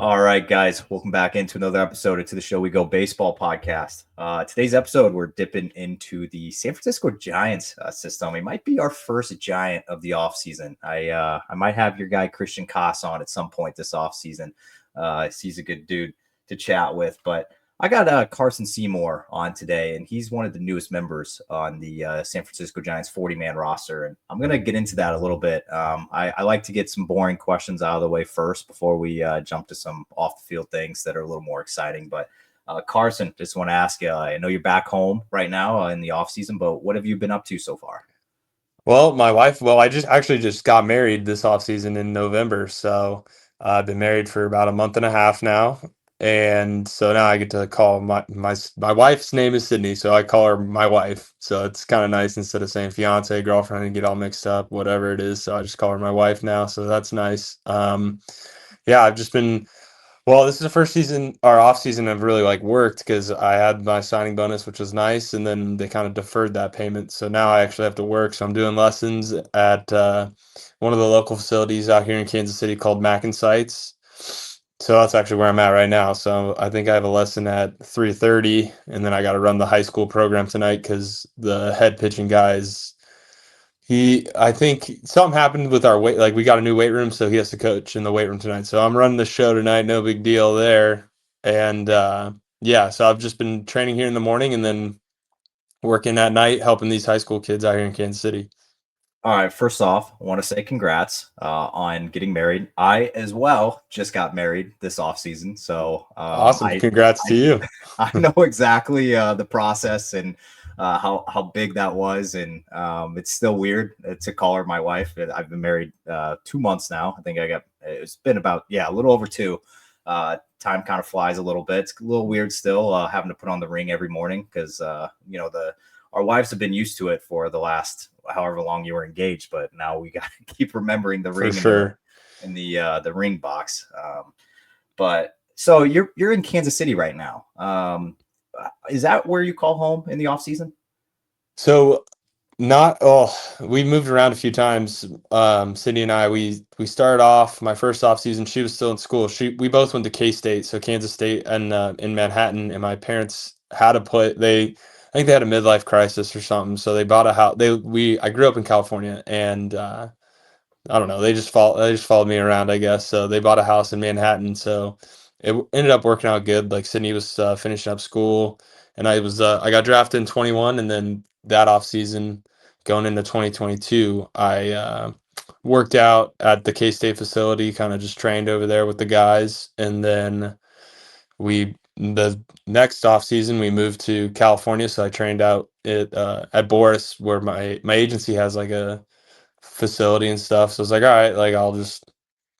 All right, guys, welcome back into another episode of To the Show We Go Baseball podcast. Today's episode, we're dipping into the San Francisco Giants system. It might be our first Giant of the offseason. I might have your guy Christian Koss on at some point this offseason. He's a good dude to chat with, but I got Carson Seymour on today, and he's one of the newest members on the San Francisco Giants 40-man roster, and I'm going to get into that a little bit. I like to get some boring questions out of the way first before we jump to some off-the-field things that are a little more exciting. But Carson, just want to ask you, I know you're back home right now in the offseason, but what have you been up to so far? Well, I just got married this offseason in November. So I've been married for about a month and a half now. And so now I get to call my wife's name is Sydney, so I call her my wife. So it's kind of nice instead of saying fiance, girlfriend, and get all mixed up, whatever it is. So I just call her my wife now. So that's nice. Yeah, I've just been well, this is the first season, our off season, I've really worked because I had my signing bonus, which was nice, and then they kind of deferred that payment. So now I actually have to work. So I'm doing lessons at one of the local facilities out here in Kansas City called Mac and Sites. So that's actually where I'm at right now. So I think I have a lesson at 3:30, and then I got to run the high school program tonight because the head pitching guys I think something happened with our weight. Like we got a new weight room, so he has to coach in the weight room tonight. So I'm running the show tonight. No big deal there. And yeah, so I've just been training here in the morning and then working at night, helping these high school kids out here in Kansas City. All right, first off, I want to say congrats on getting married. I as well just got married this off season, so Awesome. Congrats to you. I know exactly the process and how big that was, and it's still weird to call her my wife. I've been married 2 months now. I think it's been about a little over two. Time kind of flies a little bit. It's a little weird still having to put on the ring every morning because our wives have been used to it for the last however long you were engaged, but now we got to keep remembering the For ring sure. in the ring box. But so you're in Kansas City right now. Is that where you call home in the off season? So we moved around a few times. Cindy and I, we started off my first off season. She was still in school. We both went to K-State, so Kansas State, and in Manhattan. And my parents had to I think they had a midlife crisis or something. So they bought a house. I grew up in California, and I don't know. They just followed me around, I guess. So they bought a house in Manhattan. So ended up working out good. Like Sydney was finishing up school, and I got drafted in 21, and then that off season going into 2022, I worked out at the K State facility, kind of just trained over there with the guys, and then the next off season we moved to California. So I trained out at Boris, where my agency has like a facility and stuff. So it's like, all right, like I'll just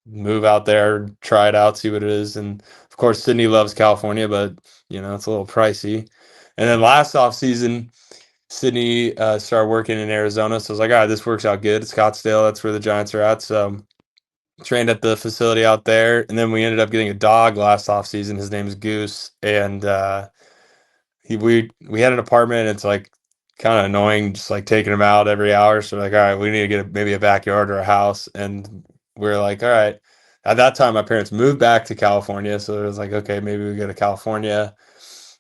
move out there, try it out, see what it is. And of course, Sydney loves California, but it's a little pricey. And then last off season, Sydney started working in Arizona. So I was like, all right, this works out good. Scottsdale, that's where the Giants are at. So trained at the facility out there. And then we ended up getting a dog last off season. His name is Goose. And we had an apartment. It's like kind of annoying, just like taking him out every hour. So we're like, all right, we need to get maybe a backyard or a house. And we're like, all right. At that time, my parents moved back to California, so it was like, okay, maybe we go to California.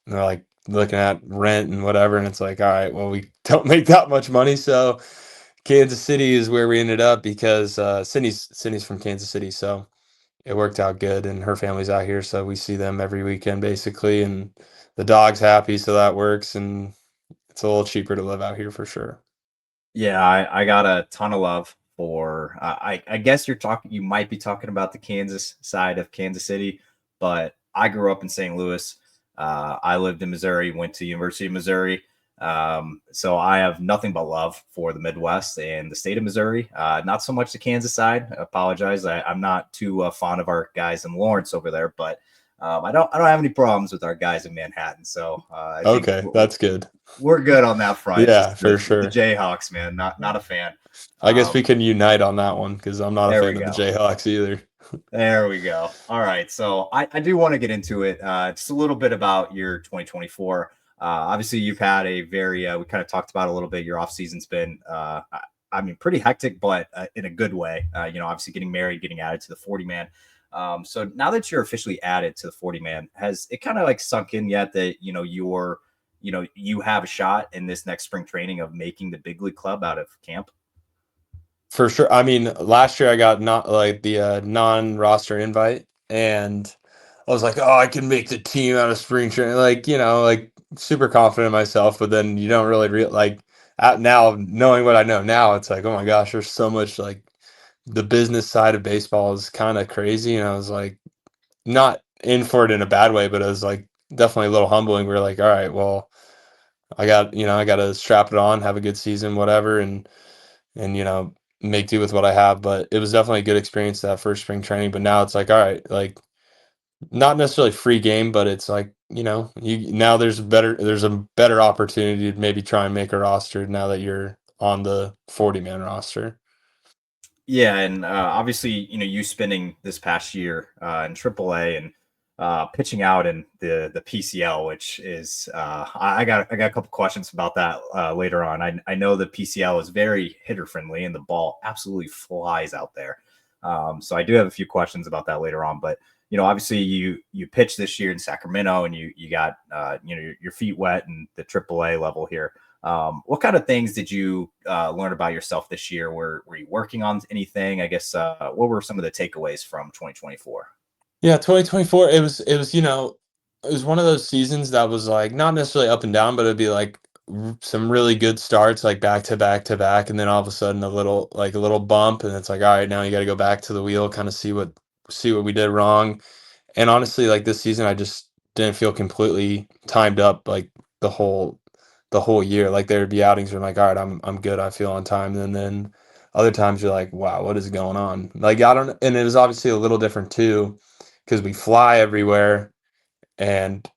And they're like looking at rent and whatever, and it's like, all right, well, we don't make that much money, so Kansas City is where we ended up because Sydney's from Kansas City, so it worked out good, and her family's out here, so we see them every weekend basically, and the dog's happy, so that works, and it's a little cheaper to live out here for sure. Yeah, I got a ton of love for. I guess you might be talking about the Kansas side of Kansas City, but I grew up in St. Louis. I lived in Missouri, went to University of Missouri. So I have nothing but love for the Midwest and the state of Missouri. Not so much the Kansas side. I apologize. I'm not too fond of our guys in Lawrence over there, but I don't have any problems with our guys in Manhattan. So I think Okay, that's good. we're good on that front. It's Yeah, just for the sure. Jayhawks, man. Not a fan. I guess we Um, can unite on that one because I'm not a there we fan of the go. Jayhawks either. There we go. All right. So I do want to get into it. Just a little bit about your 2024. Obviously, you've had a very, we kind of talked about a little bit. Your off season's been, I mean, pretty hectic, but in a good way. Obviously getting married, getting added to the 40 man. So now that you're officially added to the 40 man, has it kind of like sunk in yet that you have a shot in this next spring training of making the big league club out of camp? For sure. I mean, last year I got not like the non-roster invite, and I was like, "Oh, I can make the team out of spring training." Like, like super confident in myself, but then you don't really like out now knowing what I know now, it's like, "Oh my gosh, there's so much like the business side of baseball is kind of crazy." And I was like, not in for it in a bad way, but it was like definitely a little humbling. We are like, "All right, well, I got to strap it on, have a good season, whatever." And make do with what I have. But it was definitely a good experience that first spring training. But now it's like, all right, like not necessarily free game, but it's like, you now there's a better opportunity to maybe try and make a roster now that you're on the 40-man roster. Yeah, and obviously, you spending this past year in AAA and pitching out in the PCL, which is I got a couple questions about that later on. I know the PCL is very hitter friendly, and the ball absolutely flies out there. So I do have a few questions about that later on. But obviously, you pitched this year in Sacramento, and you got your feet wet in the AAA level here. What kind of things did you learn about yourself this year? Were you working on anything? I guess what were some of the takeaways from 2024? Yeah, 2024, it was one of those seasons that was like not necessarily up and down, but it'd be like some really good starts, like back to back to back, and then all of a sudden a little bump, and it's like, all right, now you got to go back to the wheel, kind of see what we did wrong. And honestly, like this season, I just didn't feel completely timed up like the whole the whole year. Like there would be outings where I'm like, all right, I'm good, I feel on time, and then other times you're like, wow, what is going on? Like I don't, and it was obviously a little different too because we fly everywhere, and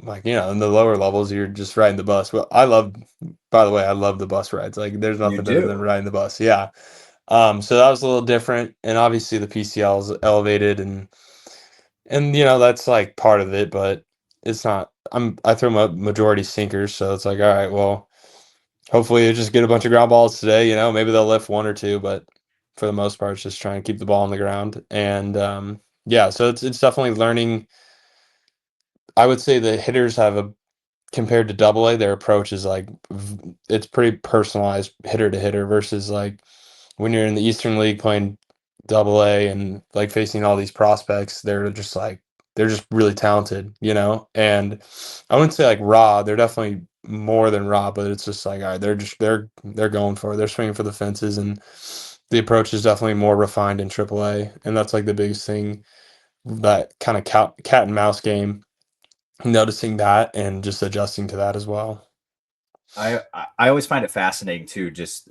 like in the lower levels you're just riding the bus. Well, by the way, I love the bus rides. Like there's You nothing better than do. riding the bus. Yeah. So that was a little different, and obviously the PCL is elevated, and that's like part of it, but it's not. I throw my majority sinkers, so it's like, all right, well, hopefully you just get a bunch of ground balls today. Maybe they'll lift one or two, but for the most part, it's just trying to keep the ball on the ground. And yeah, so it's definitely learning. I would say the hitters have a compared to Double A, their approach is like it's pretty personalized hitter to hitter versus like when you're in the Eastern League playing Double A and like facing all these prospects, they're just really talented, And I wouldn't say like raw, they're definitely more than raw, but it's just like all right, they're going for it, they're swinging for the fences, and the approach is definitely more refined in Triple A, and that's like the biggest thing, that kind of cat and mouse game, noticing that and just adjusting to that as well. I always find it fascinating too, just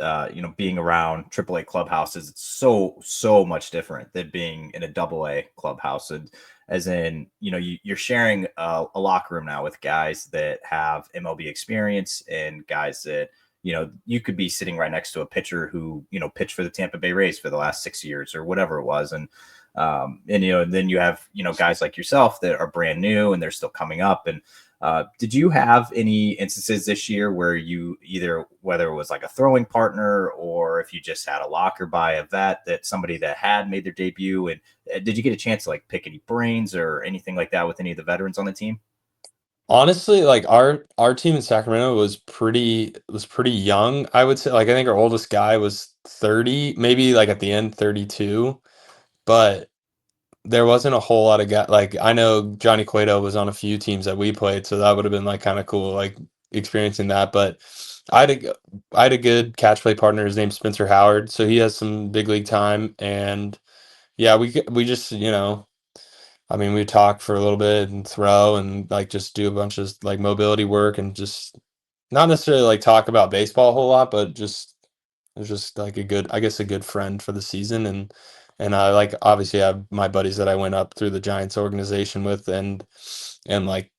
being around AAA clubhouses. It's so much different than being in a AA clubhouse. And as in, you're sharing a locker room now with guys that have MLB experience and guys that you could be sitting right next to a pitcher who pitched for the Tampa Bay Rays for the last 6 years or whatever it was, and then you have guys like yourself that are brand new and they're still coming up. And did you have any instances this year where you either, whether it was like a throwing partner or if you just had a locker by a vet, that somebody that had made their debut, and did you get a chance to like pick any brains or anything like that with any of the veterans on the team? Honestly, like our team in Sacramento was pretty young. I would say like I think our oldest guy was 30, maybe like at the end 32, but there wasn't a whole lot of guys. Like I know Johnny Cueto was on a few teams that we played, so that would have been like kind of cool, like experiencing that. But I had a I had a good catch play partner. His name's Spencer Howard, so he has some big league time, and yeah, we just I mean, we talk for a little bit and throw and like just do a bunch of like mobility work and just not necessarily like talk about baseball a whole lot, but just it was just like I guess a good friend for the season. And I like obviously have my buddies that I went up through the Giants organization with, and like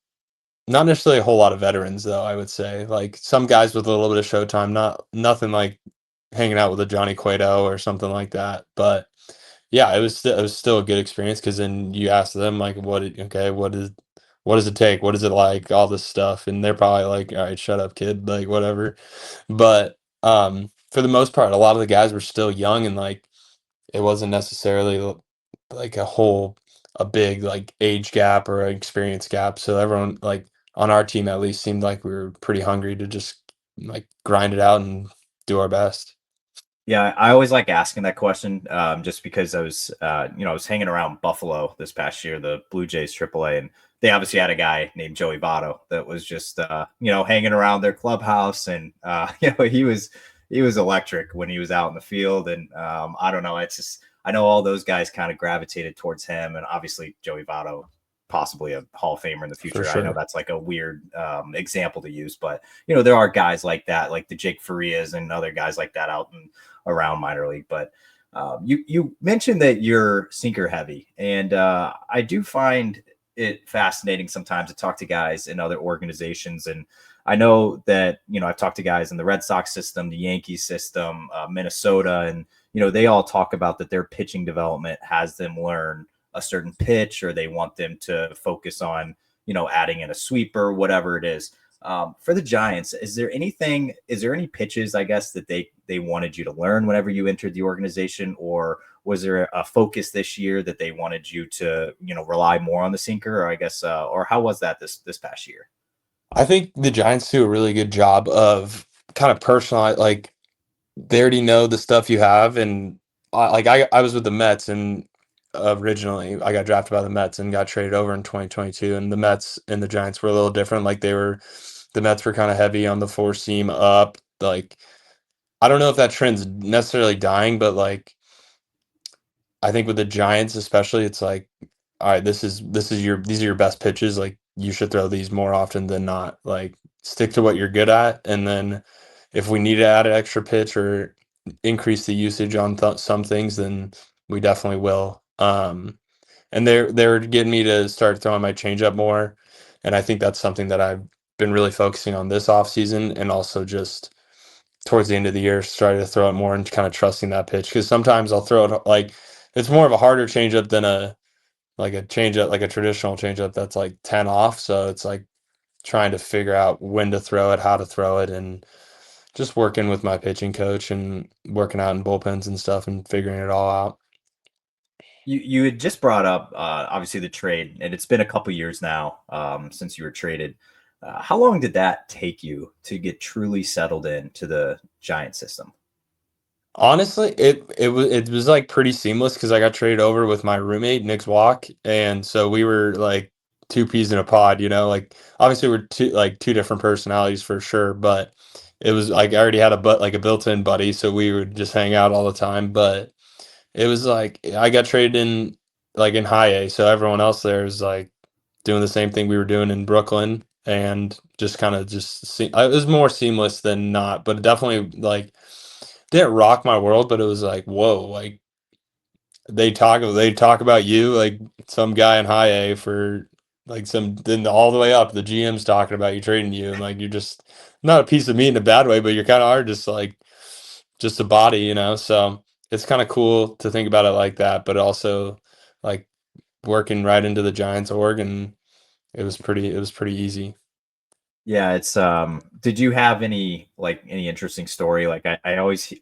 not necessarily a whole lot of veterans though, I would say. Like some guys with a little bit of showtime, nothing like hanging out with a Johnny Cueto or something like that. But yeah, it was still a good experience because then you ask them like, what does it take? What is it like? All this stuff, and they're probably like, all right, shut up, kid, like whatever. But for the most part, a lot of the guys were still young, and like it wasn't necessarily like a big like age gap or an experience gap. So everyone like on our team at least seemed like we were pretty hungry to just like grind it out and do our best. Yeah, I always like asking that question, just because I was hanging around Buffalo this past year, the Blue Jays AAA, and they obviously had a guy named Joey Votto that was just, hanging around their clubhouse, and he was electric when he was out in the field, and I don't know, it's just I know all those guys kind of gravitated towards him, and obviously Joey Votto, possibly a Hall of Famer in the For future. I know sure. that's like a weird example to use, but there are guys like that, like the Jake Farias and other guys like that out in around minor league. But you mentioned that you're sinker heavy, and I do find it fascinating sometimes to talk to guys in other organizations. And I know that I've talked to guys in the Red Sox system, the Yankees system, Minnesota, and they all talk about that their pitching development has them learn a certain pitch, or they want them to focus on adding in a sweeper, whatever it is. For the Giants, is there any pitches, I guess, that they wanted you to learn whenever you entered the organization, or was there a focus this year that they wanted you to, rely more on the sinker, or I guess, or how was that this past year? I think the Giants do a really good job of kind of personalize like they already know the stuff you have, and I was with the Mets, and originally I got drafted by the Mets and got traded over in 2022, and the Mets and the Giants were a little different. Like the Mets were kind of heavy on the four seam up. Like I don't know if that trend's necessarily dying, but like I think with the Giants especially, it's like, all right, this is your these are your best pitches. Like you should throw these more often than not. Like stick to what you're good at, and then if we need to add an extra pitch or increase the usage on some things, then we definitely will. And they're getting me to start throwing my changeup more, and I think that's something that I've been really focusing on this off season, and also just towards the end of the year started to throw it more and kind of trusting that pitch because sometimes I'll throw it like it's more of a harder changeup than a changeup like a traditional changeup that's like 10 off. So it's like trying to figure out when to throw it, how to throw it, and just working with my pitching coach and working out in bullpens and stuff and figuring it all out. You had just brought up obviously the trade, and it's been a couple years now since you were traded. How long did that take you to get truly settled into the Giant system? Honestly, it was like pretty seamless because I got traded over with my roommate Nick's Walk, and so we were like two peas in a pod, Like obviously we're two different personalities for sure, but it was like I already had a built-in buddy, so we would just hang out all the time. But it was like I got traded in like in high A, so everyone else there is like doing the same thing we were doing in Brooklyn, and just kind of it was more seamless than not, but it definitely like didn't rock my world, but it was like, whoa, like they talk about you like some guy in high A for like some then all the way up. The GM's talking about you trading you, and like you're just not a piece of meat in a bad way, but you're kind of are just like just a body. So it's kind of cool to think about it like that, but also like working right into the Giants org, and it was pretty easy. Yeah, it's did you have any interesting story? Like I always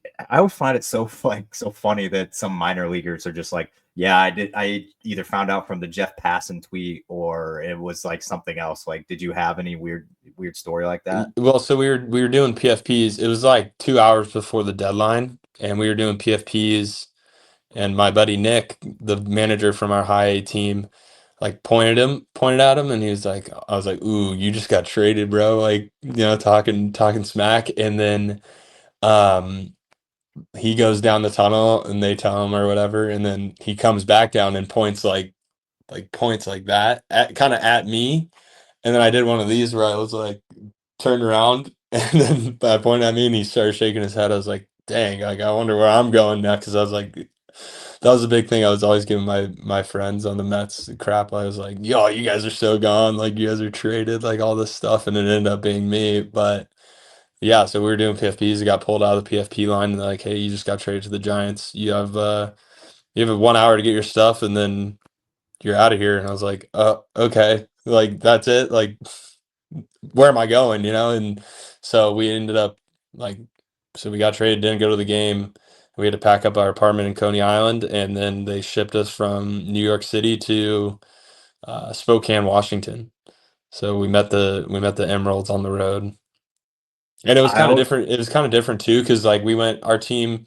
find it so like so funny that some minor leaguers are just like, yeah, I either found out from the Jeff Passan tweet or it was like something else. Like, did you have any weird story like that? Well, so we were doing PFPs. It was like 2 hours before the deadline, and we were doing PFPs. And my buddy Nick, the manager from our high A team, like pointed at him, and he was like, I was like, "Ooh, you just got traded, bro!" Like, talking smack. And then um, he goes down the tunnel, and they tell him or whatever, and then he comes back down and points like that at kind of at me. And then I did one of these where I was like turned around, and then I pointed at me, and he started shaking his head. I was like, dang, like I wonder where I'm going next, because I was like, that was a big thing. I was always giving my friends on the Mets crap. I was like, yo, you guys are so gone, like you guys are traded, like all this stuff, and it ended up being me. But yeah, so we were doing PFPs. I got pulled out of the PFP line, and they're like, hey, you just got traded to the Giants. You have 1 hour to get your stuff, and then you're out of here. And I was like, okay, like that's it. Like where am I going? And so we ended up like, so we got traded, didn't go to the game. We had to pack up our apartment in Coney Island, and then they shipped us from New York City to Spokane, Washington. So we met the Emeralds on the road, and it was I kind of al- different. It was kind of different too, because like we went, our team,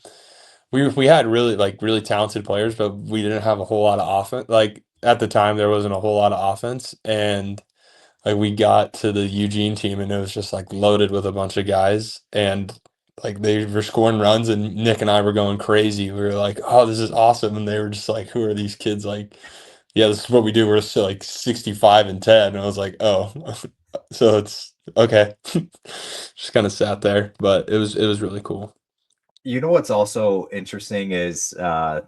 we had really talented players, but we didn't have a whole lot of offense. Like at the time, there wasn't a whole lot of offense, and like we got to the Eugene team and it was just like loaded with a bunch of guys and like they were scoring runs and Nick and I were going crazy. We were like, "Oh, this is awesome." And they were just like, "Who are these kids?" Like, "Yeah, this is what we do. We're still like 65-10." And I was like, "Oh." So it's okay. Just kind of sat there, but it was really cool. you know what's also interesting is I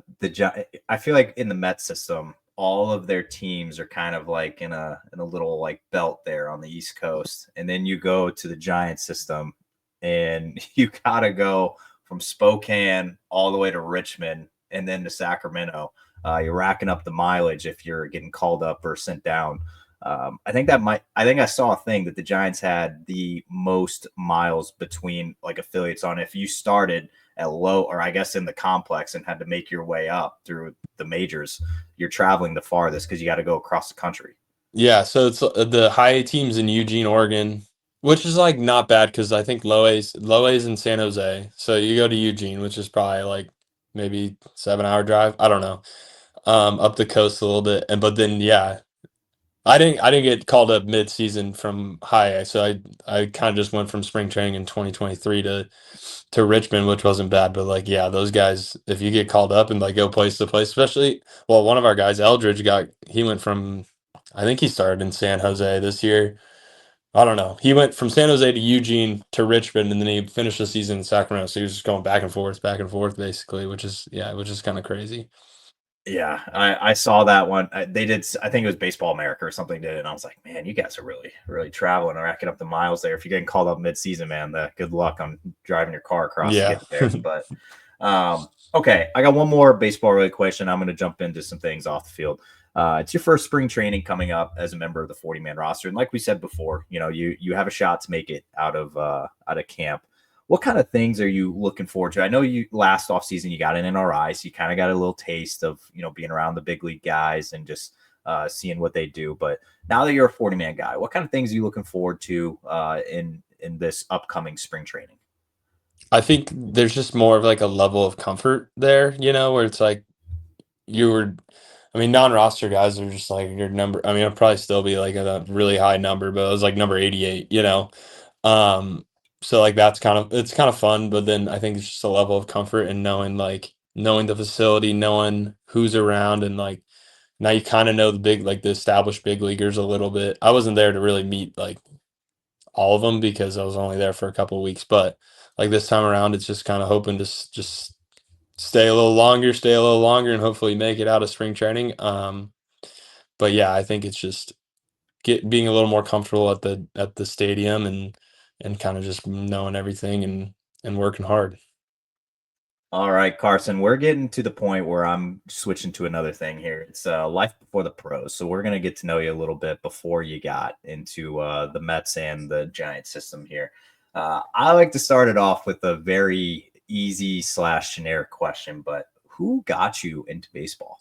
feel like in the Met system, all of their teams are kind of like in a little like belt there on the East Coast, and then you go to the Giant system, and you gotta go from Spokane all the way to Richmond and then to Sacramento. You're racking up the mileage if you're getting called up or sent down. I think I saw a thing that the Giants had the most miles between like affiliates on. If you started at low, or I guess in the complex, and had to make your way up through the majors, you're traveling the farthest because you got to go across the country. Yeah, so it's the high A teams in Eugene, Oregon, which is like not bad because I think low A's in San Jose. So you go to Eugene, which is probably like maybe 7 hour drive. I don't know. Up the coast a little bit. And but then yeah, I didn't get called up mid season from high A. So I kind of just went from spring training in 2023 to Richmond, which wasn't bad. But like yeah, those guys, if you get called up and like go place to place, especially well, one of our guys, Eldridge, he went from I think he started in San Jose this year. I don't know. He went from San Jose to Eugene to Richmond, and then he finished the season in Sacramento. So he was just going back and forth, basically, which is kind of crazy. Yeah, I saw that one. They did. I think it was Baseball America or something did it, and I was like, man, you guys are really traveling and racking up the miles there. If you're getting called up mid-season, man, good luck on driving your car across to Yeah. get there. But okay, I got one more baseball related question. I'm going to jump into some things off the field. It's your first spring training coming up as a member of the 40-man roster, and like we said before, you have a shot to make it out of camp. What kind of things are you looking forward to? I know you last offseason you got an NRI, so you kind of got a little taste of being around the big league guys and just seeing what they do. But now that you're a 40-man guy, what kind of things are you looking forward to in this upcoming spring training? I think there's just more of like a level of comfort there, where it's like you were, I mean, non-roster guys are just like your number. I mean, I'll probably still be like at a really high number, but it was like number 88. Um, so like it's kind of fun, but then I think it's just a level of comfort and knowing the facility, knowing who's around, and like now you kind of know the established big leaguers a little bit. I wasn't there to really meet like all of them because I was only there for a couple of weeks, but like this time around, it's just kind of hoping to just stay a little longer, and hopefully make it out of spring training. But yeah, I think it's just being a little more comfortable at the stadium and kind of just knowing everything and working hard. All right, Carson, we're getting to the point where I'm switching to another thing here. It's life before the pros. So we're going to get to know you a little bit before you got into the Mets and the Giant system here. I like to start it off with a very easy slash generic question, but who got you into baseball?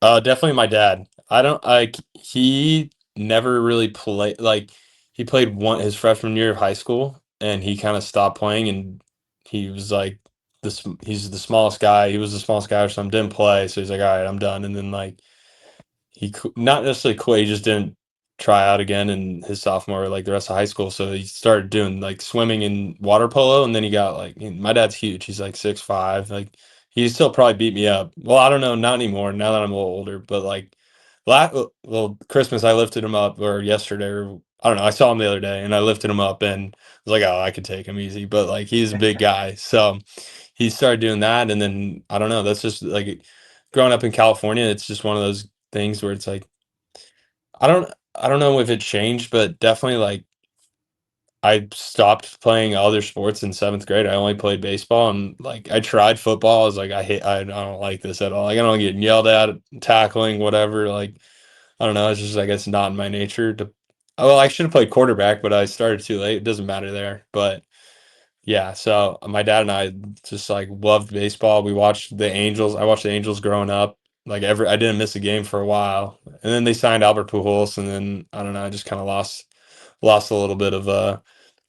Definitely my dad. I don't like he never really played like he played one his freshman year of high school and he kind of stopped playing and he was like he's the smallest guy. He was the smallest guy or something, didn't play. So he's like, all right, I'm done. And then like not necessarily quit, he just didn't try out again in his sophomore like the rest of high school. So he started doing like swimming and water polo, and then he got like my dad's huge. He's like 6'5". Like he still probably beat me up. Well, I don't know, not anymore now that I'm a little older, but like well Christmas I lifted him up, or yesterday, or I don't know, I saw him the other day and I lifted him up and was like, oh, I could take him easy. But like he's a big guy. So he started doing that, and then I don't know, that's just like growing up in California, it's just one of those things where it's like I don't know if it changed, but definitely like I stopped playing other sports in seventh grade. I only played baseball, and like I tried football. I was like, I don't like this at all. Like I don't get yelled at, tackling, whatever. Like I don't know. It's just I guess not in my nature to. Oh, well, I should have played quarterback, but I started too late. It doesn't matter there. But Yeah, so my dad and I just like loved baseball. We watched the Angels. I watched the Angels growing up. Like I didn't miss a game for a while, and then they signed Albert Pujols, and then I don't know, I just kind of lost a little bit of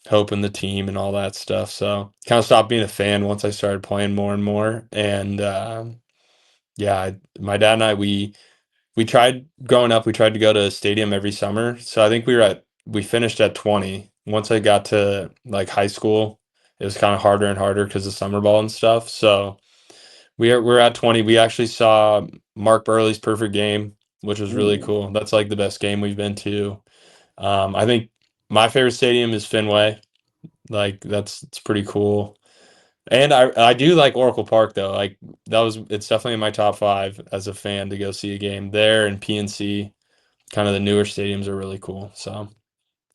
hope in the team and all that stuff. So kind of stopped being a fan once I started playing more and more. And yeah, my dad and I we tried growing up. We tried to go to a stadium every summer. So I think we finished at 20. Once I got to like high school, it was kind of harder and harder because of summer ball and stuff. So we're at 20. We actually saw Mark Burley's perfect game, which was really Ooh. cool. That's like the best game we've been to. I think my favorite stadium is Fenway. Like it's pretty cool. And I do like Oracle Park though. Like it's definitely in my top five as a fan to go see a game there, and PNC, kind of the newer stadiums are really cool. So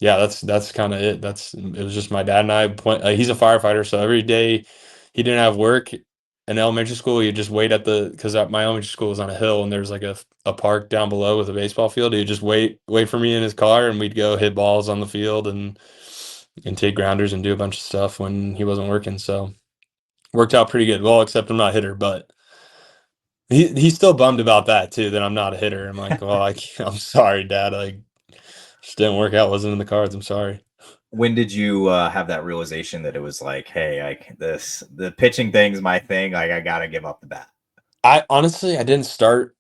yeah, that's kind of it. It was just my dad and I. He's a firefighter, so every day he didn't have work in elementary school. He'd just wait because my elementary school was on a hill, and there's like a park down below with a baseball field. He'd just wait for me in his car, and we'd go hit balls on the field and take grounders and do a bunch of stuff when he wasn't working. So worked out pretty good. Well, except I'm not a hitter, but he's still bummed about that too. That I'm not a hitter. I'm like, well, I'm sorry, Dad. Like, just didn't work out. Wasn't in the cards. I'm sorry. When did you have that realization that it was like, hey, the pitching thing's my thing. Like I gotta give up the bat. I honestly I didn't start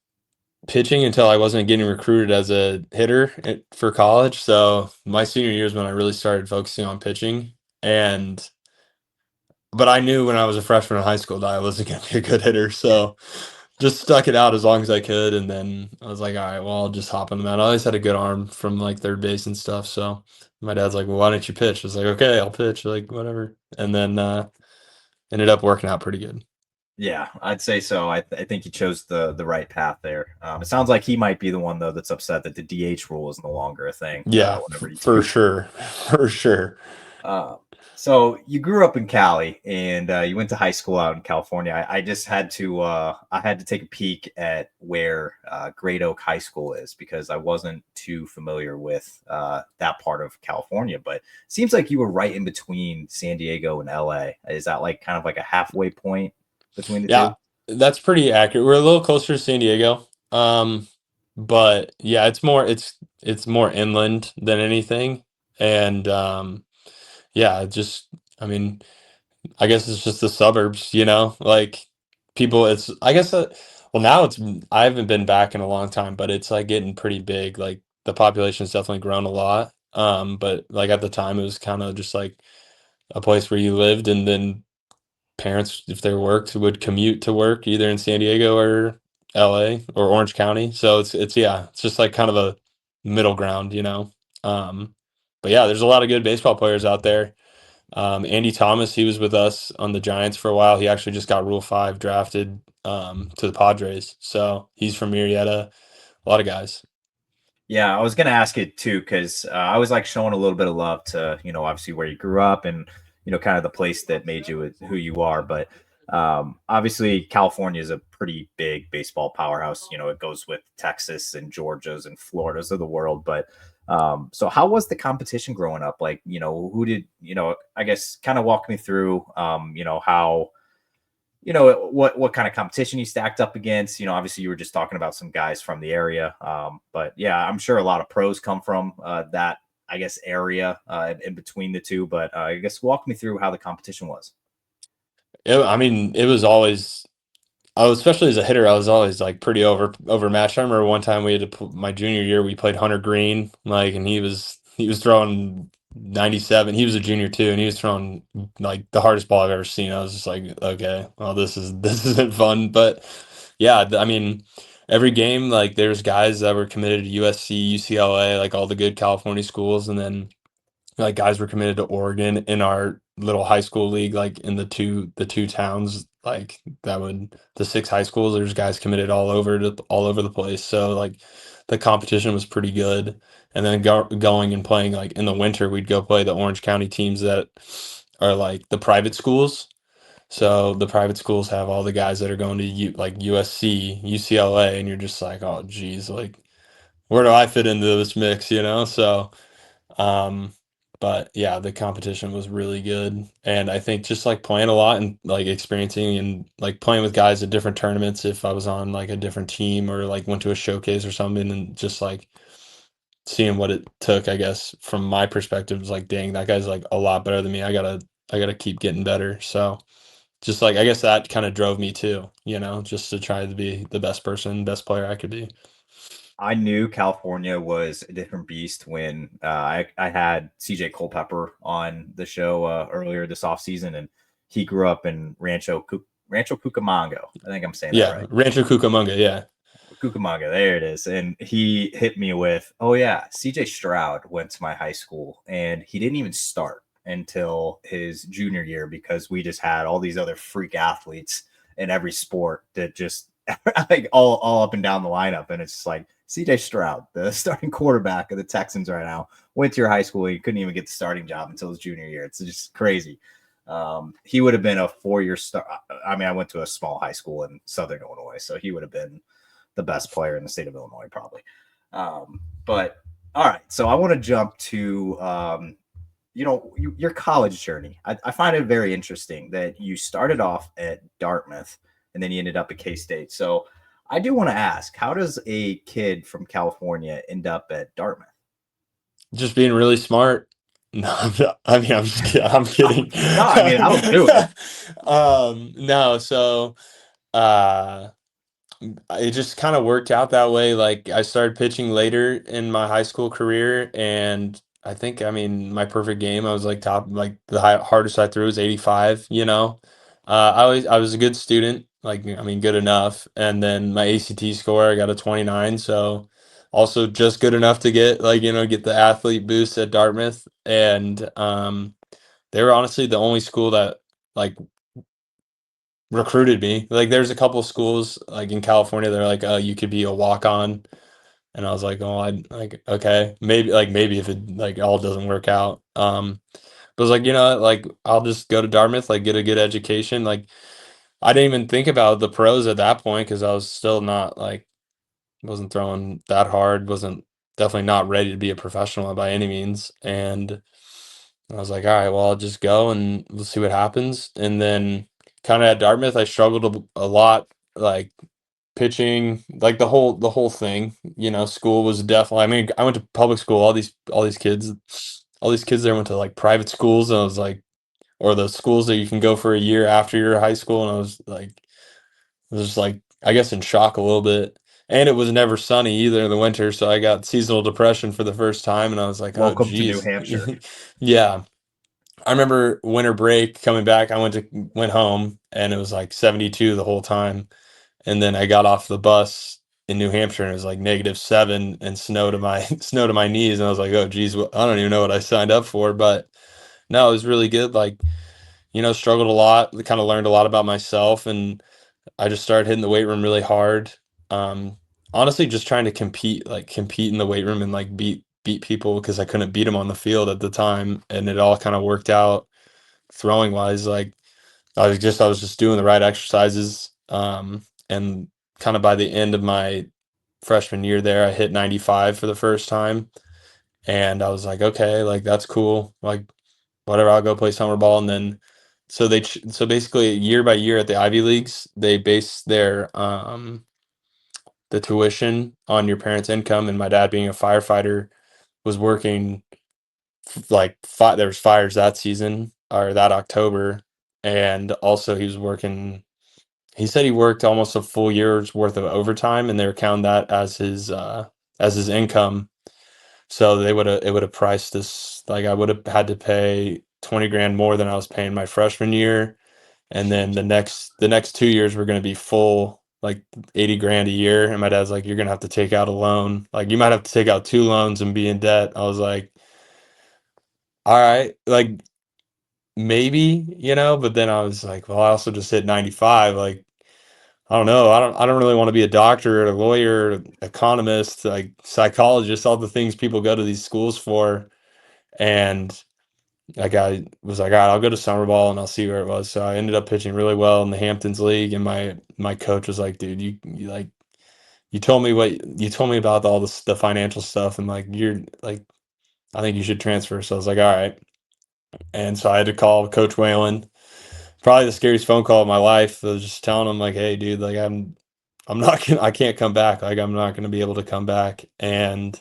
pitching until I wasn't getting recruited as a hitter for college. So my senior year is when I really started focusing on pitching. And but I knew when I was a freshman in high school that I wasn't going to be a good hitter. So just stuck it out as long as I could. And then I was like, all right, well, I'll just hop on the mound. I always had a good arm from like third base and stuff. So my dad's like, well, why don't you pitch? I was like, okay, I'll pitch, like whatever. And then ended up working out pretty good. Yeah, I'd say so. I think he chose the right path there. It sounds like he might be the one though that's upset that the DH rule is no longer a thing. Yeah, Whenever you for do. sure. For sure. Uh, so you grew up in Cali and you went to high school out in California. I just had to I had to take a peek at where Great Oak High School is because I wasn't too familiar with that part of California. But it seems like you were right in between San Diego and LA. Is that like kind of like a halfway point between the Yeah, two? that's pretty accurate. We're a little closer to San Diego. But yeah, it's more inland than anything. And yeah, I mean, I guess it's just the suburbs, like people it's I guess well now I haven't been back in a long time, but it's like getting pretty big. Like the population's definitely grown a lot. But like at the time it was kind of just like a place where you lived, and then parents, if they worked, would commute to work either in San Diego or LA or Orange County. So it's yeah, it's just like kind of a middle ground. Um, but yeah, there's a lot of good baseball players out there. Andy Thomas, he was with us on the Giants for a while. He actually just got Rule 5 drafted to the Padres. So he's from Marietta. A lot of guys. Yeah, I was gonna ask it too because I was like showing a little bit of love to obviously where you grew up and kind of the place that made you who you are. But obviously California is a pretty big baseball powerhouse. It goes with Texas and Georgia's and Florida's of the world. But so how was the competition growing up? Like who did I guess kind of walk me through how what kind of competition you stacked up against. Obviously you were just talking about some guys from the area, but yeah, I'm sure a lot of pros come from that, I guess, area in between the two. But I guess walk me through how the competition was. I mean, it was always especially as a hitter, I was always like pretty overmatched. I remember one time my junior year, we played Hunter Green, like, and he was throwing 97. He was a junior too, and he was throwing like the hardest ball I've ever seen. I was just like, okay, well, this isn't fun. But yeah, I mean, every game, like, there's guys that were committed to USC, UCLA, like all the good California schools, and then like guys were committed to Oregon in our little high school league, like in the two towns, like the six high schools. There's guys committed all over the place. So like the competition was pretty good. And then going and playing like in the winter, we'd go play the Orange County teams that are like the private schools. So the private schools have all the guys that are going to like USC, UCLA, and you're just like, oh geez, like where do I fit into this mix? So. Um, But yeah, the competition was really good. And I think just like playing a lot and like experiencing and like playing with guys at different tournaments if I was on like a different team or like went to a showcase or something and just like seeing what it took, I guess, from my perspective was like, dang, that guy's like a lot better than me. I gotta keep getting better. So just like I guess that kind of drove me too, just to try to be the best person, best player I could be. I knew California was a different beast when I had CJ Culpepper on the show earlier this offseason, and he grew up in Rancho Cucamonga. I think I'm saying that Yeah, right. Rancho Cucamonga, yeah. Cucamonga, there it is. And he hit me with, oh, yeah, CJ Stroud went to my high school, and he didn't even start until his junior year because we just had all these other freak athletes in every sport that just like all up and down the lineup. And it's just like CJ Stroud, the starting quarterback of the Texans right now, went to your high school. He couldn't even get the starting job until his junior year. It's just crazy. He would have been a 4-year star. I mean, I went to a small high school in Southern Illinois, so he would have been the best player in the state of Illinois, probably. But all right, so I want to jump to your college journey. I find it very interesting that you started off at Dartmouth and then you ended up at K State. So I do want to ask, how does a kid from California end up at Dartmouth? Just being really smart. No, I mean, I'm just kidding. I'm kidding. No, I mean I would do it. No, so uh it just kind of worked out that way. Like I started pitching later in my high school career, and I think, I mean, my perfect game, I was like top, like the hardest I threw was 85. I was a good student, like I mean, good enough, and then my ACT score, I got a 29, so also just good enough to get like get the athlete boost at Dartmouth, and they were honestly the only school that like recruited me. Like there's a couple schools like in California that are like, oh, you could be a walk on. And I was like, oh, I like, okay, maybe if it like all doesn't work out. But I was like, like I'll just go to Dartmouth, like get a good education. Like I didn't even think about the pros at that point because I was still not like wasn't throwing that hard, wasn't definitely not ready to be a professional by any means. And I was like, all right, well, I'll just go and we'll see what happens. And then kind of at Dartmouth, I struggled a lot, like pitching, like the whole thing. School was definitely. I mean, I went to public school. All these kids there went to like private schools, and I was like, or the schools that you can go for a year after your high school, and I was just like, I guess in shock a little bit. And it was never sunny either in the winter, so I got seasonal depression for the first time, and I was like, oh, Welcome to New geez. Hampshire. Yeah. I remember winter break coming back. I went home and it was like 72 the whole time. And then I got off the bus in New Hampshire and it was like -7 and snow to my snow to my knees. And I was like, oh geez, I don't even know what I signed up for. But no, it was really good. Like, struggled a lot, kind of learned a lot about myself, and I just started hitting the weight room really hard. Um, Honestly, just trying to compete in the weight room and like beat people because I couldn't beat them on the field at the time, and it all kind of worked out throwing wise. Like I was just doing the right exercises, and kind of by the end of my freshman year there, I hit 95 for the first time, and I was like, okay, like that's cool, like whatever, I'll go play summer ball, and then so basically year by year at the Ivy Leagues, they base their the tuition on your parents' income, and my dad being a firefighter was working like there was fires that season or that October, and also he was working. He said he worked almost a full year's worth of overtime, and they were counting that as his income. So it would have priced this like I would have had to pay 20 grand more than I was paying my freshman year, and then the next 2 years were going to be full like 80 grand a year. And my dad's like, you're gonna have to take out a loan. Like you might have to take out two loans and be in debt. I was like, all right, like maybe, but then I was like, well, I also just hit 95. Like, I don't know. I don't really want to be a doctor or a lawyer, or economist, like psychologist, all the things people go to these schools for. And that guy was like, all right, I'll go to summer ball and I'll see where it was. So I ended up pitching really well in the Hamptons League. And my coach was like, dude, you like you told me about all the financial stuff, and like you're like I think you should transfer. So I was like, all right. And so I had to call Coach Whalen. Probably the scariest phone call of my life. I was just telling him like, hey, dude, like I'm not gonna, I can't come back. Like I'm not gonna be able to come back. And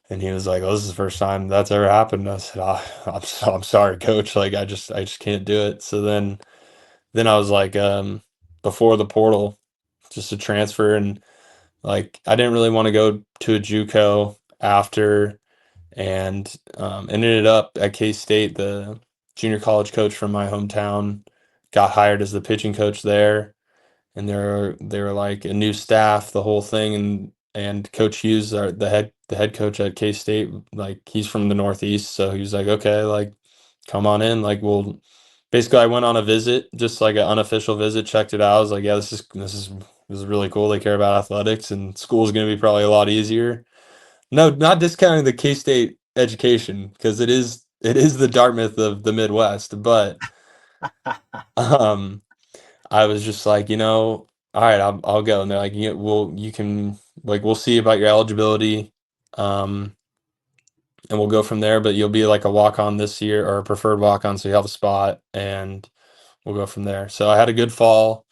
he was like, "Oh, this is the first time that's ever happened." I said, I'm sorry, coach. Like I just can't do it." So then I was like, before the portal, just a transfer, and like I didn't really want to go to a JUCO after, and ended up at K State. The junior college coach from my hometown got hired as the pitching coach there, and they're like a new staff, the whole thing, and Coach Hughes, the head coach at K State, like he's from the Northeast, so he was like, okay, like come on in, like we'll. Basically, I went on a visit, just like an unofficial visit, checked it out. I was like, yeah, this is really cool. They care about athletics, and school's going to be probably a lot easier. No, not discounting the K State education because it is the Dartmouth of the Midwest, but um I was just like, all right, I'll go. And they're like, yeah, well, you can like we'll see about your eligibility, um, and we'll go from there. But you'll be like a walk on this year or a preferred walk on, so you have a spot, and we'll go from there. So I had a good fall.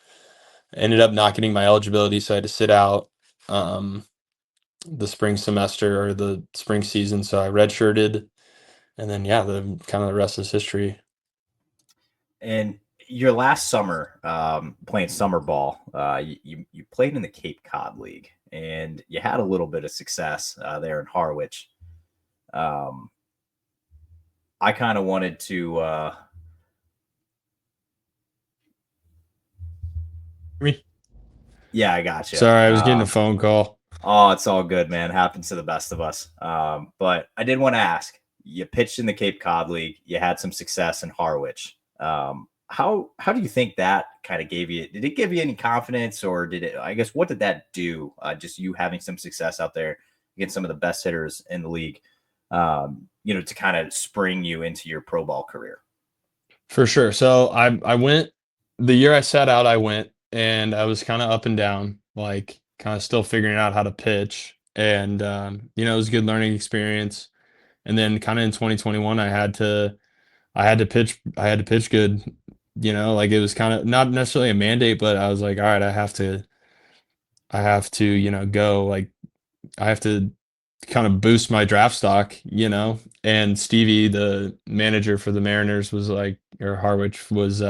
Ended up not getting my eligibility, so I had to sit out the spring semester or the spring season. So I redshirted, and then yeah, the kind of the rest is history. And your last summer, playing summer ball, you played in the Cape Cod League, and you had a little bit of success there in Harwich. Um, I kind of wanted to. Me. Yeah, I got you. Sorry, I was getting a phone call. Oh, it's all good, man. Happens to the best of us. But I did want to ask. You pitched in the Cape Cod League. You had some success in Harwich. How do you think that kind of gave you? Did it give you any confidence, or did it? I guess what did that do? Just you having some success out there against some of the best hitters in the league. To kind of spring you into your pro ball career. For sure. So I went the year I sat out, I went and I was kind of up and down, like kind of still figuring out how to pitch. And it was a good learning experience. And then kind of in 2021, I had to pitch good, like it was kind of not necessarily a mandate, but I was like, all right, I have to, go like I have to kind of boost my draft stock, And Stevie, the manager for the Mariners, was like, or Harwich was,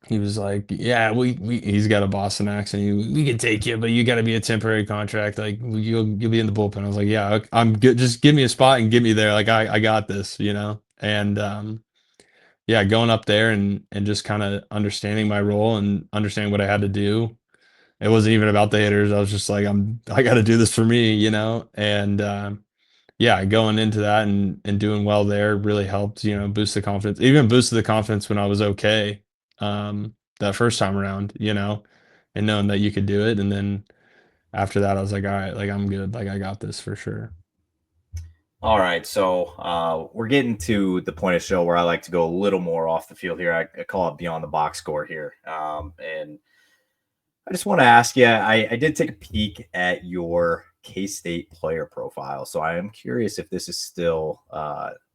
he was like, yeah, he's got a Boston accent. We can take you, but you got to be a temporary contract. Like you'll be in the bullpen. I was like, yeah, I'm good. Just give me a spot and get me there. Like I got this, And yeah, going up there and just kind of understanding my role and understanding what I had to do. It wasn't even about the hitters. I was just like, I got to do this for me, And yeah, going into that and doing well there really helped, boost the confidence. Even boosted the confidence when I was okay, that first time around, and knowing that you could do it. And then after that, I was like, all right, like I'm good. Like I got this for sure. All right, so we're getting to the point of the show where I like to go a little more off the field here. I call it beyond the box score here, and I just want to ask you. I did take a peek at your K State player profile, so I am curious if this is still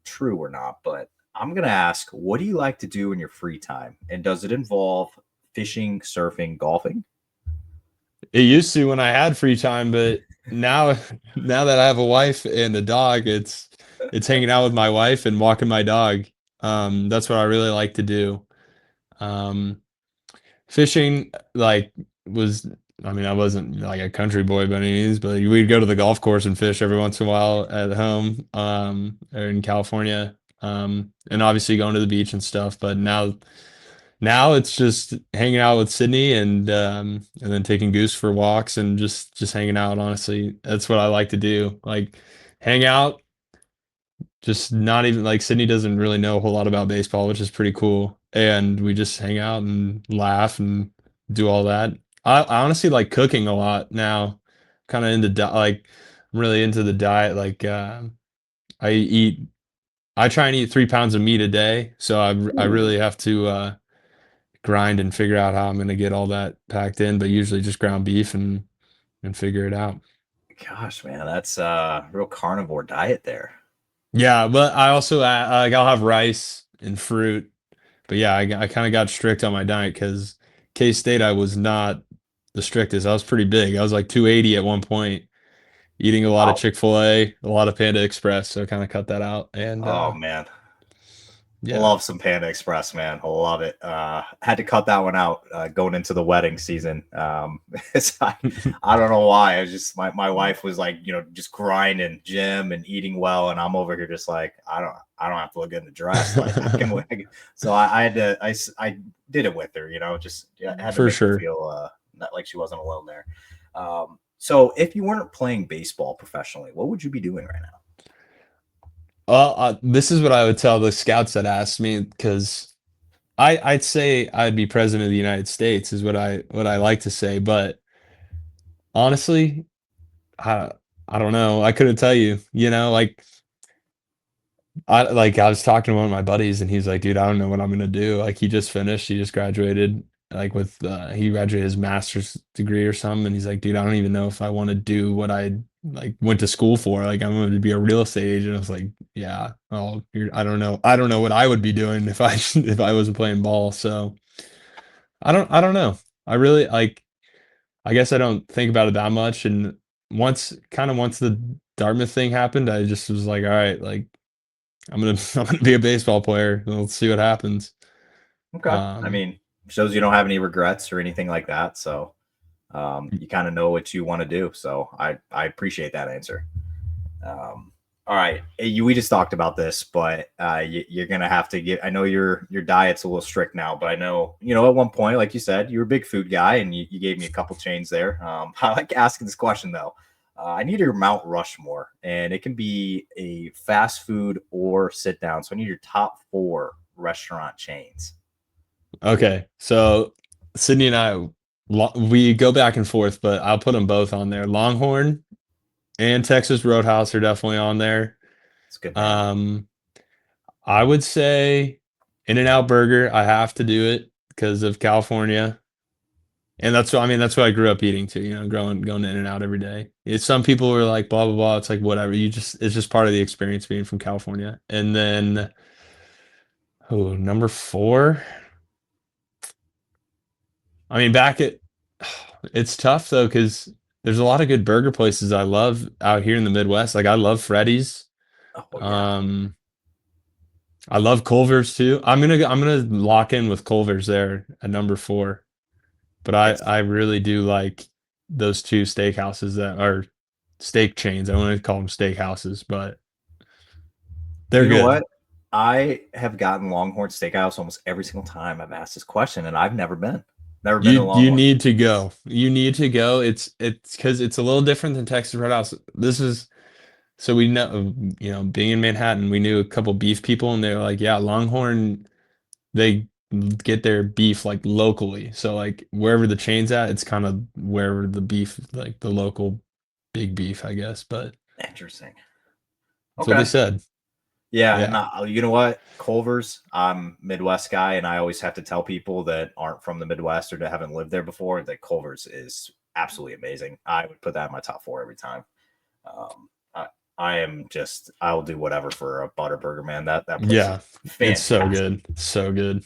true or not. But I'm going to ask, what do you like to do in your free time, and does it involve fishing, surfing, golfing? It used to when I had free time, but now, now that I have a wife and a dog, it's hanging out with my wife and walking my dog. That's what I really like to do. Um, Fishing, like, was I mean, I wasn't like a country boy by any means, but we'd go to the golf course and fish every once in a while at home, or in California, and obviously going to the beach and stuff. But now it's just hanging out with Sydney and then taking Goose for walks and just hanging out. Honestly, that's what I like to do. Like, hang out, just not even like Sydney doesn't really know a whole lot about baseball, which is pretty cool. And we just hang out and laugh and do all that. I honestly like cooking a lot now. Kind of into like I'm really into the diet. Like I eat I try and eat 3 pounds of meat a day. So I Ooh. really have to grind and figure out how I'm gonna get all that packed in, but usually just ground beef and figure it out. Gosh, man, that's a real carnivore diet there. Yeah, but I also like I'll have rice and fruit. But yeah, I kind of got strict on my diet because K State I was not the strictest. I was pretty big. I was like 280 at one point, eating a lot of Wow. Chick-fil-A, a lot of Panda Express. So I kind of cut that out. And Oh man. yeah. Love some Panda Express, man. Love it. Had to cut that one out going into the wedding season. I don't know why. I was just my wife was like, just grinding gym and eating well, and I'm over here just like I don't have to look good in the dress. Like I can. So I had to. I did it with her. Just I had to For make her sure. feel not like she wasn't alone there. So if you weren't playing baseball professionally, what would you be doing right now? Well, this is what I would tell the scouts that asked me because I'd say I'd be president of the United States is what I like to say, but honestly, I I don't know. I couldn't tell you. Like I was talking to one of my buddies and he's like, dude, I don't know what I'm gonna do. Like he just finished, he just graduated, like with he graduated his master's degree or something, and he's like, dude, I don't even know if I want to do what I like went to school for. Like I'm going to be a real estate agent. I was like, yeah, well, I don't know. I don't know what I would be doing if I if I wasn't playing ball. So I don't know. I really like I guess I don't think about it that much. And once the Dartmouth thing happened, I just was like, all right, like I'm gonna be a baseball player. Let's see what happens. Okay. I Um, mean, shows you don't have any regrets or anything like that. So you kind of know what you want to do. So I appreciate that answer. All right, we just talked about this, but you're gonna have to get. I know your diet's a little strict now, but I know at one point, like you said, you were a big food guy, and you gave me a couple chains there. I like asking this question though. I need your Mount Rushmore, and it can be a fast food or sit down. So I need your top four restaurant chains. okay, so Sydney and I, we go back and forth, but I'll put them both on there. Longhorn and Texas Roadhouse are definitely on there. It's a good name. Um, I would say In-N-Out Burger. I have to do it because of California. And that's what I mean. That's what I grew up eating too. Going in and out every day. It's some people were like blah blah blah. It's like whatever. It's just part of the experience being from California. And then number four. I mean, it's tough though because there's a lot of good burger places I love out here in the Midwest. Like I love Freddy's. Oh yeah, Um, I love Culvers too. I'm gonna lock in with Culvers there at number four. But I it's I really do like those two steakhouses that are steak chains. I don't want to call them steakhouses, but they're you know good. what? I have gotten Longhorn Steakhouse almost every single time I've asked this question, and I've never been. Never been to You Longhorn. need to go. You need to go. It's because it's a little different than Texas Roadhouse. This is so we know being in Manhattan, we knew a couple beef people, and they were like, yeah, Longhorn. They get their beef like locally. So like wherever the chain's at, it's kind of wherever the beef, like the local big beef, I guess. But Interesting. that's what they Okay. said. Yeah, and Yeah. you know what? Culver's, I'm Midwest guy, and I always have to tell people that aren't from the Midwest or that haven't lived there before that Culver's is absolutely amazing. I would put that in my top four every time. Um, I, I am just I will do whatever for a butter burger, man. That place is Yeah, it's so fantastic. good. So good.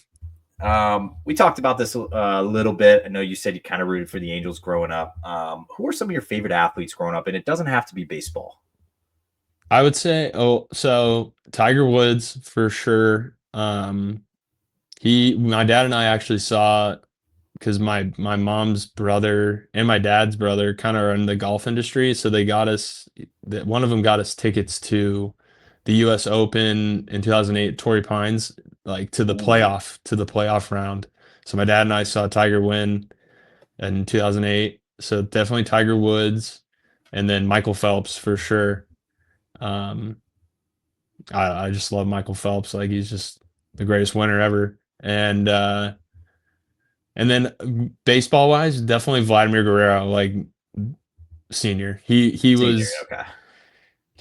We talked about this a little bit. I know you said you kind of rooted for the Angels growing up. Who are some of your favorite athletes growing up? And it doesn't have to be baseball. I would say, so Tiger Woods for sure. My dad and I actually saw because my mom's brother and my dad's brother kind of are in the golf industry, so they got us that one of them got us tickets to the U.S. Open in 2008, Torrey Pines, like Ooh, to the playoff round. So my dad and I saw Tiger win in 2008. So definitely Tiger Woods, and then Michael Phelps for sure. Um, I just love Michael Phelps. Like he's just the greatest winner ever. And then baseball wise, definitely Vladimir Guerrero, like senior. senior. Okay.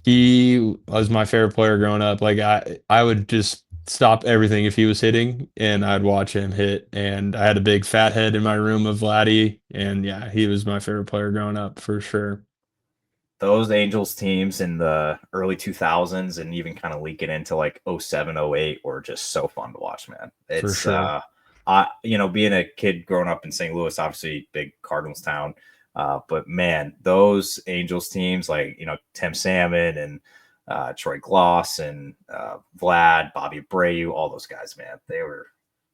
He was my favorite player growing up. Like I would just stop everything if he was hitting and I'd watch him hit. And I had a big fat head in my room of Vladdy. And yeah, he was my favorite player growing up for sure. those Angels teams in the early 2000s and even kind of leaking into like 07, 08 were just so fun to watch, man. For It's sure. being a kid growing up in St. Louis, obviously big Cardinals town. But man, those Angels teams like, Tim Salmon and Troy Gloss and Vlad, Bobby Abreu, all those guys, man, they were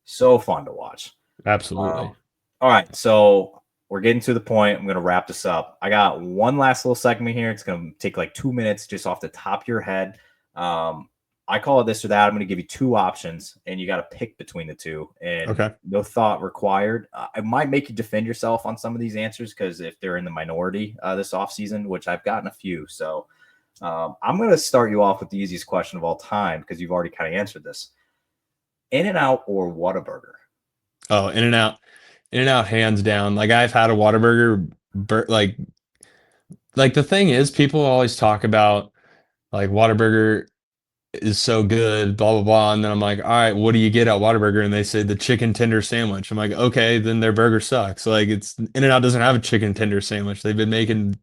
so fun to watch. Absolutely. All right, so we're getting to the point. I'm going to wrap this up. I got one last little segment here. It's going to take like 2 minutes just off the top of your head. Um, I call it this or that. I'm going to give you two options, and you got to pick between the two, and Okay. no thought required. I might make you defend yourself on some of these answers because if they're in the minority this offseason, which I've gotten a few. So I'm going to start you off with the easiest question of all time because you've already kind of answered this. In-N-Out or Whataburger? Oh, In-N-Out. In-N-Out, hands down. Like I've had a Whataburger, like the thing is, people always talk about like Whataburger is so good, blah blah blah, and then I'm like, all right, what do you get at Whataburger? And they say the chicken tender sandwich. I'm like, okay, then their burger sucks. Like it's In-N-Out doesn't have a chicken tender sandwich. They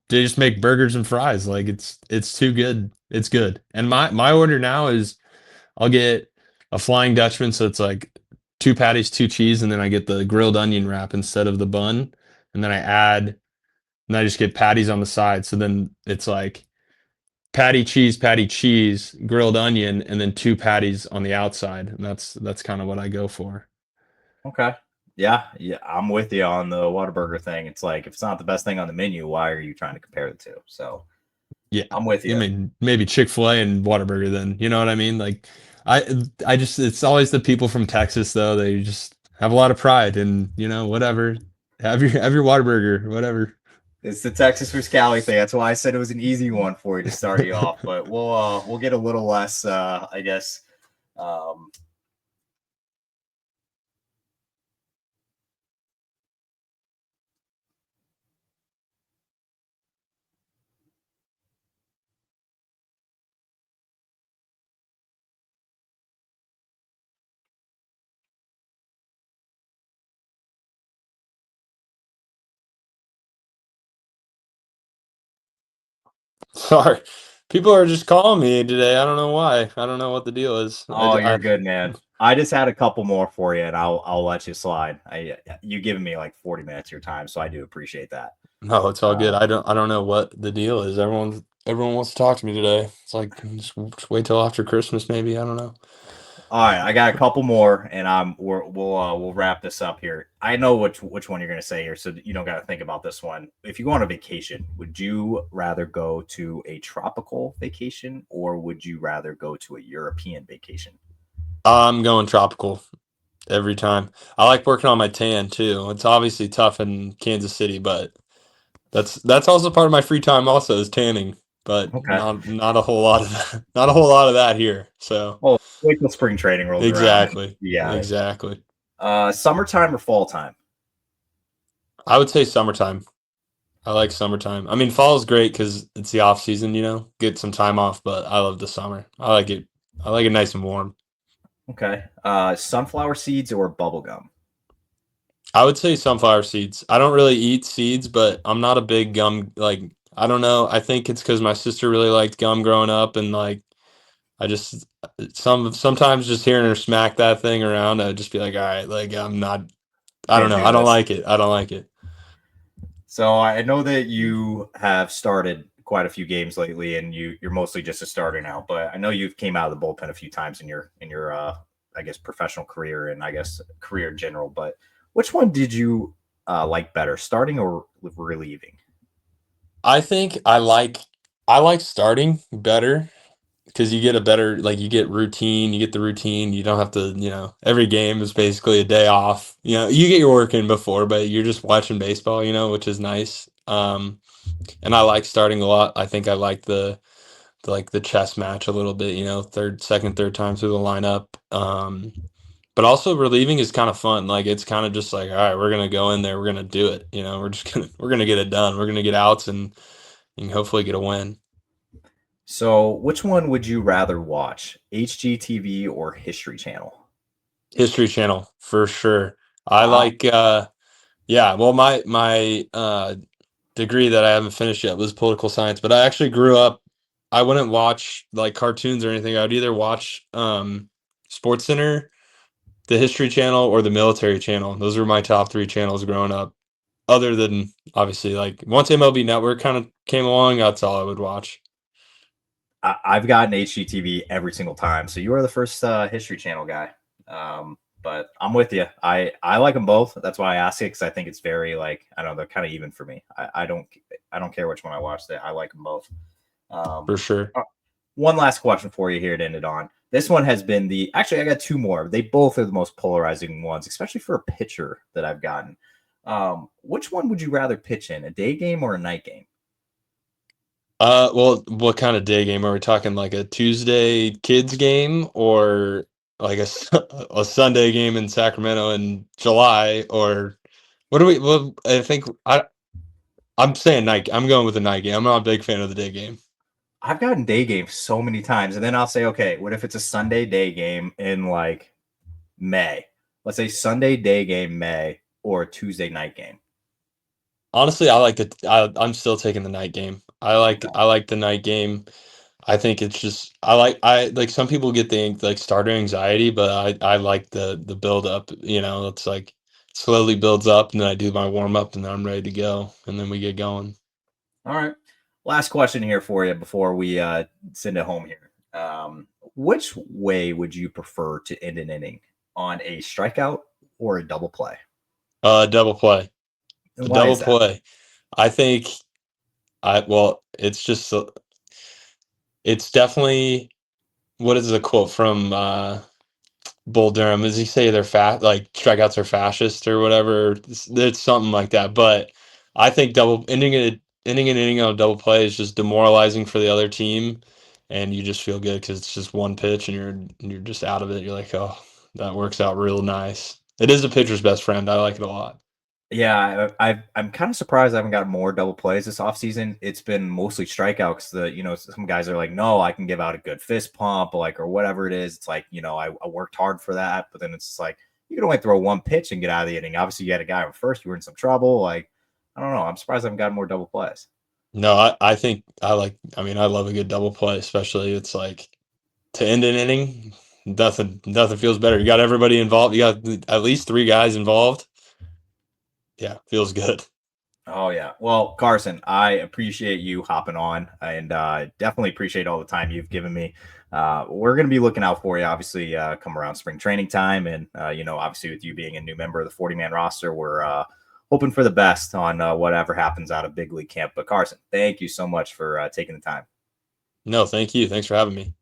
just make burgers and fries. Like it's too good. It's good. And my order now is I'll get a Flying Dutchman, so it's like two patties, two cheese, and then I get the grilled onion wrap instead of the bun, and then I just get patties on the side. So then it's like patty cheese, grilled onion, and then two patties on the outside. And that's kind of what I go for. Okay. Yeah, I'm with you on the Whataburger thing. It's like if it's not the best thing on the menu, why are you trying to compare the two? So Yeah. I'm with I you. mean, maybe Chick-fil-A and Whataburger then. You know what I mean? Like I just it's always the people from Texas though. They just have a lot of pride and, whatever. Have your Whataburger, whatever. It's the Texas versus Cali thing. That's why I said it was an easy one for you to start you off. But we'll get a little less, I guess. Um, Sorry. People are just calling me today. I don't know why. I don't know what the deal is. oh, you're good, man. I just had a couple more for you, and I'll let you slide. You giving me like 40 minutes of your time, so I do appreciate that. No, it's all good. Um, I don't know what the deal is. Everyone wants to talk to me today. It's like just wait till after Christmas, maybe. I don't know. All right, I got a couple more, and we'll wrap this up here. I know which one you're gonna say here, so you don't got to think about this one. If you go on a vacation, would you rather go to a tropical vacation or would you rather go to a European vacation? I'm going tropical every time. I like working on my tan too. It's obviously tough in Kansas City, but that's also part of my free time also is tanning, but Okay. not a whole lot of that, not a whole lot of that here. So Well, wait till spring training rolls around and exactly. you got it. Exactly. Summertime or fall time? I would say summertime. I like summertime. I mean, fall is great because it's the off season, get some time off, but I love the summer. I like it. I like it nice and warm. Okay. Sunflower seeds or bubble gum? I would say sunflower seeds. I don't really eat seeds, but I'm not a big gum, like, I don't know. I think it's because my sister really liked gum growing up, and like, I just, sometimes just hearing her smack that thing around, I'd just be like, all right, like, I don't Can't know. do I don't this. like it. I don't like it. So I know that you have started quite a few games lately, and you're mostly just a starter now. But I know you've came out of the bullpen a few times in your I guess professional career and I guess career in general. But which one did you like better, starting or relieving? I think I like starting better because you get a better like you get the routine. You don't have to, every game is basically a day off. You get your work in before, but you're just watching baseball, which is nice. And I like starting a lot. I think I like the chess match a little bit, third time through the lineup. But also relieving is kind of fun. Like it's kind of just like, all right, we're gonna go in there, we're gonna do it. We're gonna get it done. We're gonna get outs and hopefully get a win. So which one would you rather watch, HGTV or History Channel? History Channel for sure. I Wow. like yeah, well my degree that I haven't finished yet was political science, but I actually grew up. I wouldn't watch like cartoons or anything. I would either watch Sports Center, the History Channel, or the Military Channel. Those were my top three channels growing up. Other than obviously, like once MLB Network kind of came along, that's all I would watch. I've gotten HGTV every single time. So you are the first History Channel guy. But I'm with you. I like them both. That's why I ask it, because I think it's very like, I don't know, they're kind of even for me. I don't care which one I watch. I like them both. For sure. One last question for you here to end it on. This one has been actually I got two more. They both are the most polarizing ones, especially for a pitcher that I've gotten. Which one would you rather pitch in, a day game or a night game? Well, what kind of day game are we talking? Like a Tuesday kids game, or like a Sunday game in Sacramento in July, or what do we? Well, I think I'm saying night. I'm going with a night game. I'm not a big fan of the day game. I've gotten day games so many times, and then I'll say, okay, what if it's a Sunday day game in like May? Let's say Sunday day game May or a Tuesday night game. Honestly, I'm still taking the night game. Okay. I like the night game. I think it's just I like some people get the like starter anxiety, but I like the build up. You know, it's like slowly builds up, and then I do my warm up, and then I'm ready to go, and then we get going. All right. Last question here for you before we send it home here. Which way would you prefer to end an inning, on a strikeout or a double play? Double play, And a why double is that? play. I think well, it's just it's definitely what is the quote from Bull Durham? Does he say they're fat, like strikeouts are fascist or whatever? It's something like that. But I think ending an inning on a double play is just demoralizing for the other team, and you just feel good because it's just one pitch and you're just out of it. You're like, oh, that works out real nice. It is a pitcher's best friend. I like it a lot. Yeah, I'm kind of surprised I haven't got more double plays this offseason. It's been mostly strikeouts. Some guys are like, no, I can give out a good fist pump, like, or whatever it is. It's like, I worked hard for that, but then it's just like, you can only throw one pitch and get out of the inning. Obviously, you had a guy on first, you were in some trouble. Like, I don't know. I'm surprised I haven't got more double plays. No, I think I mean, I love a good double play, especially it's like to end an inning. Nothing feels better. You got everybody involved. You got at least three guys involved. Yeah, feels good. Oh yeah. Well, Carson, I appreciate you hopping on, and definitely appreciate all the time you've given me. We're going to be looking out for you, obviously, come around spring training time. And, obviously with you being a new member of the 40-man roster, we're hoping for the best on whatever happens out of big league camp. But Carson, thank you so much for taking the time. No, thank you. Thanks for having me.